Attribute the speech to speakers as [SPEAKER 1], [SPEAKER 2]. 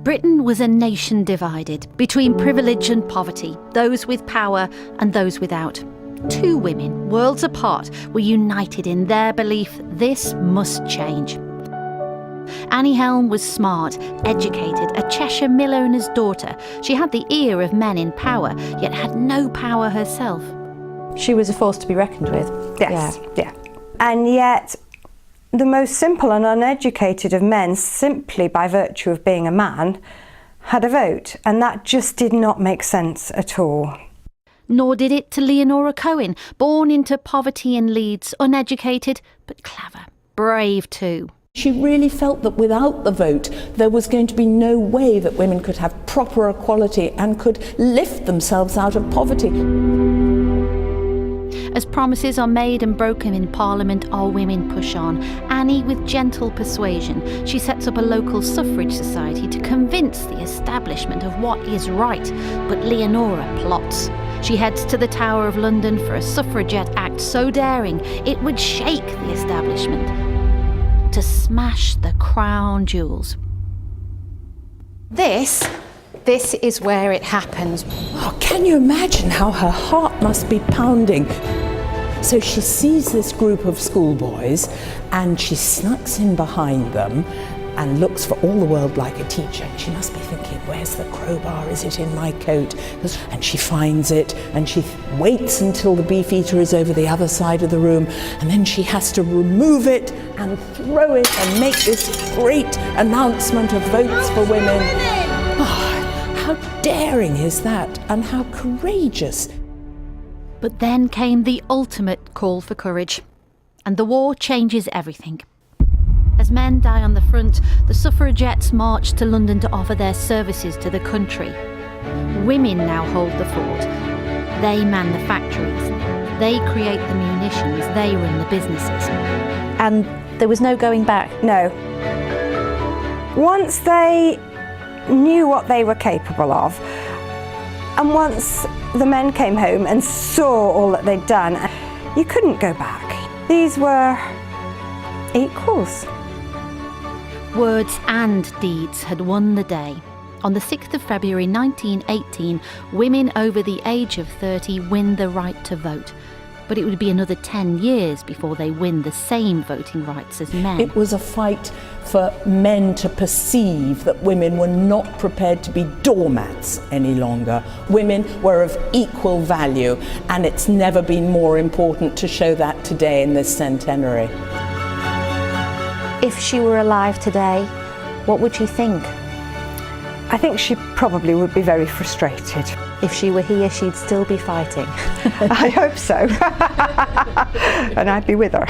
[SPEAKER 1] Britain was a nation divided between privilege and poverty, those with power and those without. Two women, worlds apart, were united in their belief this must change. Annie Helm was smart, educated, a Cheshire mill owner's daughter. She had the ear of men in power, yet had no power herself.
[SPEAKER 2] She was a force to be reckoned with.
[SPEAKER 3] Yes, yeah. And yet, the most simple and uneducated of men, simply by virtue of being a man, had a vote. And that just did not make sense at all.
[SPEAKER 1] Nor did it to Leonora Cohen, born into poverty in Leeds, uneducated, but clever, brave too.
[SPEAKER 4] She really felt that without the vote, there was going to be no way that women could have proper equality and could lift themselves out of poverty.
[SPEAKER 1] As promises are made and broken in Parliament, our women push on. Annie, with gentle persuasion, she sets up a local suffrage society to convince the establishment of what is right. But Leonora plots. She heads to the Tower of London for a suffragette act so daring it would shake the establishment, to smash the crown jewels.
[SPEAKER 2] This is where it happens.
[SPEAKER 4] Oh, can you imagine how her heart must be pounding? So she sees this group of schoolboys and she snucks in behind them and looks for all the world like a teacher. And she must be thinking, where's the crowbar? Is it in my coat? And she finds it and she waits until the beefeater is over the other side of the room, and then she has to remove it and throw it and make this great announcement of votes for women. Oh, how daring is that, and how courageous.
[SPEAKER 1] But then came the ultimate call for courage, and the war changes everything. As men die on the front, the suffragettes march to London to offer their services to the country. Women now hold the fort. They man the factories. They create the munitions. They run the businesses.
[SPEAKER 2] And there was no going back.
[SPEAKER 3] No. Once they knew what they were capable of, and once the men came home and saw all that they'd done, you couldn't go back. These were equals.
[SPEAKER 1] Words and deeds had won the day. On the 6th of February 1918, women over the age of 30 win the right to vote. But it would be another 10 years before they win the same voting rights as men.
[SPEAKER 4] It was a fight for men to perceive that women were not prepared to be doormats any longer. Women were of equal value, and it's never been more important to show that today in this centenary.
[SPEAKER 2] If she were alive today, what would she think?
[SPEAKER 3] I think she probably would be very frustrated.
[SPEAKER 2] If she were here, she'd still be fighting.
[SPEAKER 3] I hope so. And I'd be with her.